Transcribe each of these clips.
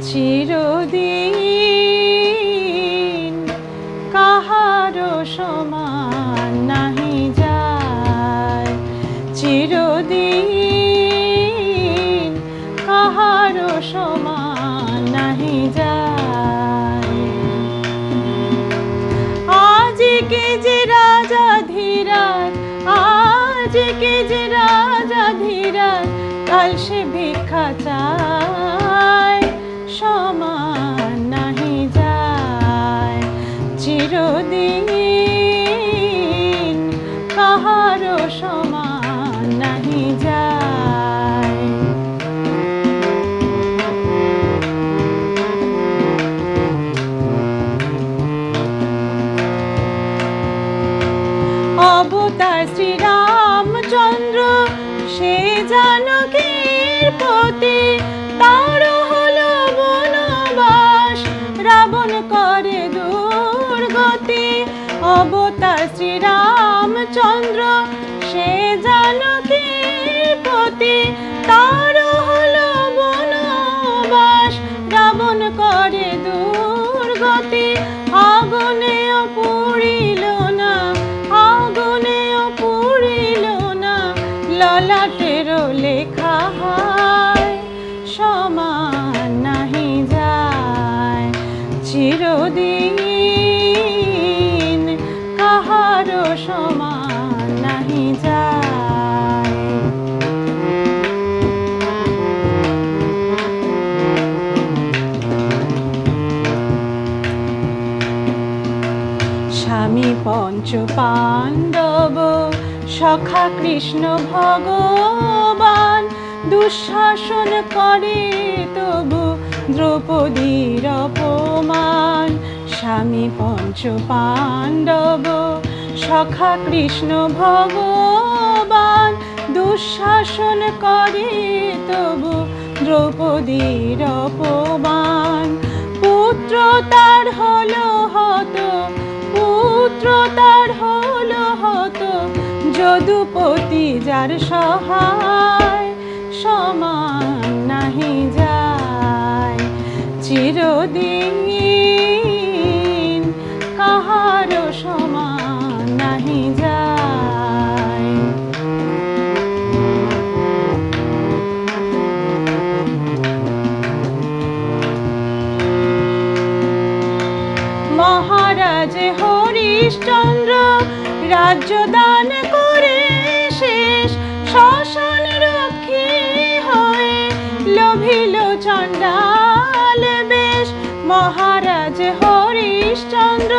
চিরদিন কাহারো সমান নাহি যায়, চিরদিন কাহারো সমান নাহি যায়। আজকে যে রাজা ধীরাজ, আজকে যে রাজা ধীরাজ, কাল সে ভিক্ষা চায়, সমান নাহি যায়, চিরদিন কাহারো সমান নাহি যায়। অবতার শ্রীরামচন্দ্র সে জানকীর পতি, তার হলো বনবাস, রাবণ করে দুর্গতি। অবতার শ্রীরামচন্দ্র সে জানকীর পতি, তার হলো বনবাস, রাবণ করে দুর্গতি। আগুনেও পুড়িল না, আগুনেও পুড়িল না, ললাটেরও লেখা হয়, সমান নাহি যায়, চিরদিন কাহারো সমান নাহি যায়। স্বামী পঞ্চ পাণ্ডব সখা কৃষ্ণ ভগবান, দুঃশাসন করে তবু দ্রৌপদীর অপমান। স্বামী পঞ্চ পাণ্ডব সখা কৃষ্ণ ভগবান, দুঃশাসন করে তবু দ্রৌপদীর অপমান। পুত্র তার হলো হত, পুত্র তার হলো হত, যদুপতি যার সহায়, সমান নাহি যায়, চিরদিন কাহারো সমান নাহি যায়। মহারাজ হরিশ্চন্দ্র রাজ্য দান করে শেষ, শ্মশান রক্ষী হয়ে লোভিল চণ্ডাল বেশ। মহারাজ হরিশ্চন্দ্র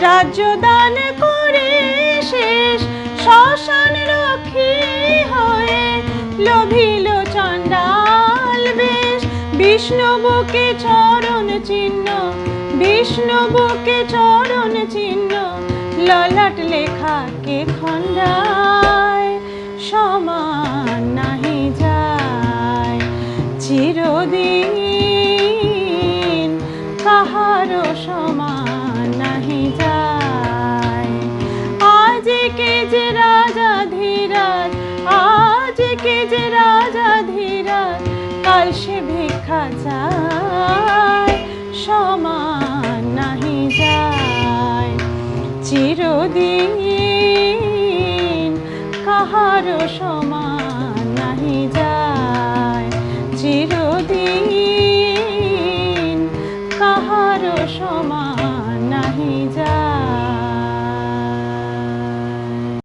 রাজ্য দান করে শেষ, শ্মশান রক্ষী হয়ে লোভিল চণ্ডাল বেশ। বিষ্ণুবুকে চরণ চিহ্ন, বিষ্ণুবুকে চরণ চিহ্ন, ললাট লেখা কে খণ্ডায়, সমান নাহি যায়, চিরদিন কাহারো সমান নাহি যায়। আজকে যে রাজা ধীরাজ, আজকে যে রাজা ধীরাজ, কাল সে ভিক্ষা চায়, সমান নাহি যায়, চিরদিন কাহারো সমান নাহি যায়, চিরদিন কাহারো সমান নাহি যায়।